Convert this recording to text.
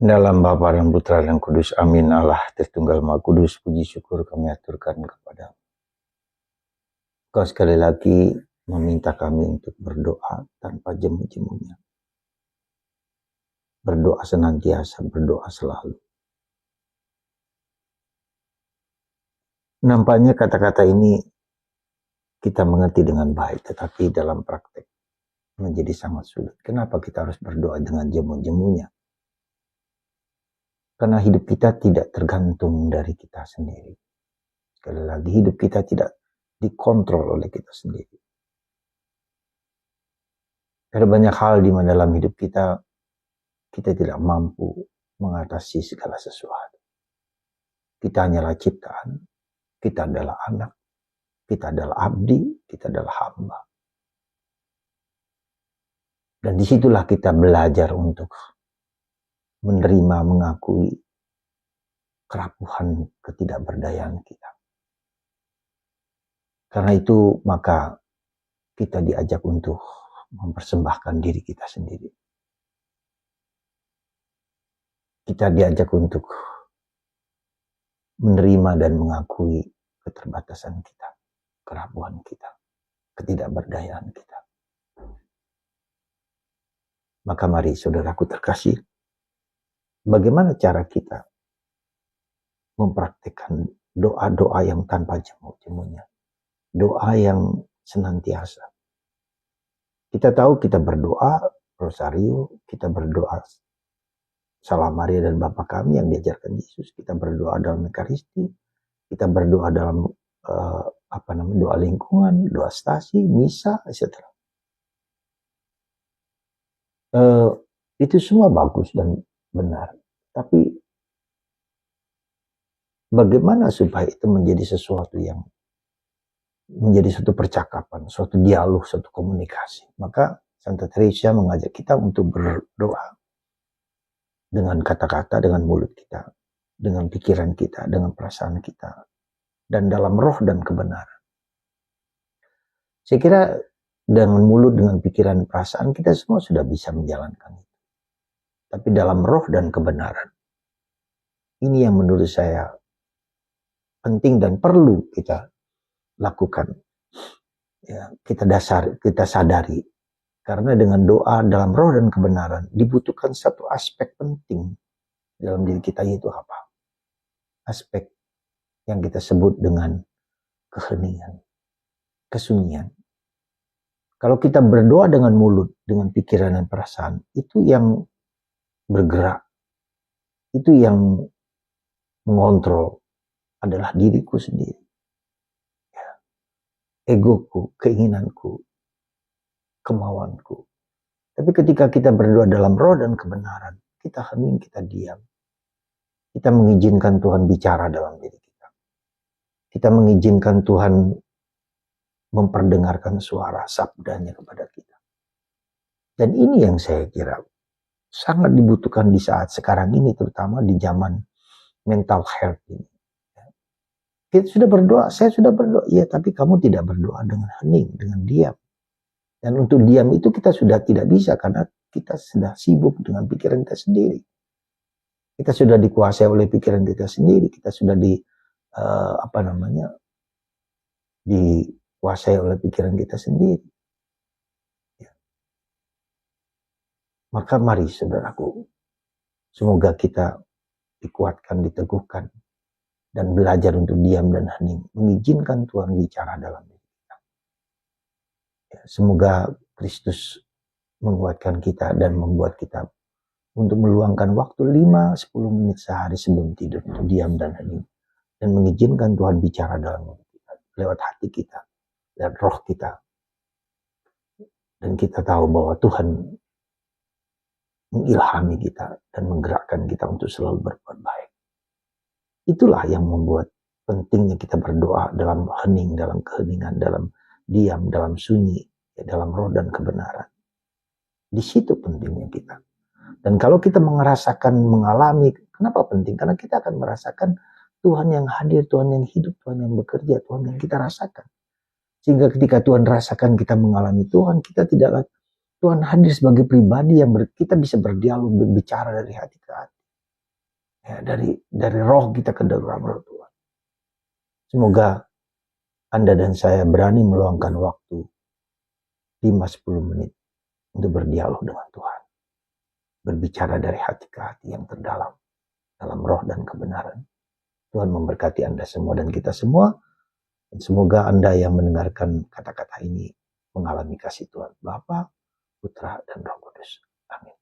Dalam Bapa dan Putra dan Kudus, amin. Allah Tritunggal Maha Kudus, puji syukur kami aturkan kepada Engkau sekali lagi meminta kami untuk berdoa tanpa jemu-jemunya. Berdoa senantiasa, berdoa selalu. Nampaknya kata-kata ini kita mengerti dengan baik, tetapi dalam praktek menjadi sangat sulit. Kenapa kita harus berdoa dengan jemu-jemunya? Karena hidup kita tidak tergantung dari kita sendiri. Sekali lagi, hidup kita tidak dikontrol oleh kita sendiri. Ada banyak hal di mana dalam hidup kita tidak mampu mengatasi segala sesuatu. Kita hanyalah ciptaan, kita adalah anak, kita adalah abdi, kita adalah hamba. Dan disitulah kita belajar untuk menerima, mengakui kerapuhan, ketidakberdayaan kita. Karena itu maka kita diajak untuk mempersembahkan diri kita sendiri. Kita diajak untuk menerima dan mengakui keterbatasan kita, kerapuhan kita, ketidakberdayaan kita. Maka mari saudaraku terkasih, bagaimana cara kita mempraktikkan doa-doa yang tanpa jemu-jemunya, doa yang senantiasa. Kita tahu kita berdoa rosario, kita berdoa Salam Maria dan Bapa kami yang diajarkan Yesus, kita berdoa dalam Ekaristi, kita berdoa dalam doa lingkungan, doa stasi, misa, etc. Itu semua bagus dan benar. Tapi bagaimana supaya itu menjadi sesuatu yang menjadi suatu percakapan, suatu dialog, suatu komunikasi? Maka Santa Teresa mengajak kita untuk berdoa dengan kata-kata, dengan mulut kita, dengan pikiran kita, dengan perasaan kita, dan dalam roh dan kebenaran. Saya kira dengan mulut, dengan pikiran, perasaan kita semua sudah bisa menjalankan itu. Tapi dalam roh dan kebenaran, ini yang menurut saya penting dan perlu kita lakukan. Ya, kita sadari. Karena dengan doa dalam roh dan kebenaran dibutuhkan satu aspek penting dalam diri kita, yaitu apa? Aspek yang kita sebut dengan keheningan, kesunyian. Kalau kita berdoa dengan mulut, dengan pikiran dan perasaan, itu yang bergerak, itu yang mengontrol adalah diriku sendiri. Ya. Egoku, keinginanku, kemauanku. Tapi ketika kita berdoa dalam roh dan kebenaran, kita hening, kita diam. Kita mengizinkan Tuhan bicara dalam diri kita. Kita mengizinkan Tuhan memperdengarkan suara sabdanya kepada kita. Dan ini yang saya kira sangat dibutuhkan di saat sekarang ini, terutama di zaman mental health ini. Kita sudah berdoa, saya sudah berdoa. Ya, tapi kamu tidak berdoa dengan hening, dengan diam. Dan untuk diam itu kita sudah tidak bisa karena kita sudah sibuk dengan pikiran kita sendiri. Kita sudah dikuasai oleh pikiran kita sendiri. Kita sudah dikuasai oleh pikiran kita sendiri. Ya. Maka mari saudaraku, semoga kita dikuatkan, diteguhkan, dan belajar untuk diam dan hening. Mengizinkan Tuhan bicara dalam diri kita. Ya, semoga Kristus menguatkan kita dan membuat kita untuk meluangkan waktu 5-10 menit sehari sebelum tidur untuk diam dan hening. Dan mengizinkan Tuhan bicara dalam diri kita, lewat hati kita, lewat roh kita. Dan kita tahu bahwa Tuhan mengilhami kita dan menggerakkan kita untuk selalu berbuat baik. Itulah yang membuat pentingnya kita berdoa dalam hening, dalam keheningan, dalam diam, dalam sunyi, dalam roh dan kebenaran. Di situ pentingnya kita. Dan kalau kita mengalami, kenapa penting? Karena kita akan merasakan Tuhan yang hadir, Tuhan yang hidup, Tuhan yang bekerja, Tuhan yang kita rasakan. Sehingga ketika Tuhan rasakan kita mengalami Tuhan, Tuhan hadir sebagai pribadi yang kita bisa berdialog, berbicara dari hati ke hati. Ya, dari roh kita ke dalam roh Tuhan. Semoga Anda dan saya berani meluangkan waktu 5-10 menit untuk berdialog dengan Tuhan. Berbicara dari hati ke hati yang terdalam, dalam roh dan kebenaran. Tuhan memberkati Anda semua dan kita semua. Dan semoga Anda yang mendengarkan kata-kata ini mengalami kasih Tuhan Bapa, Putra, dan Roh Kudus. Amin.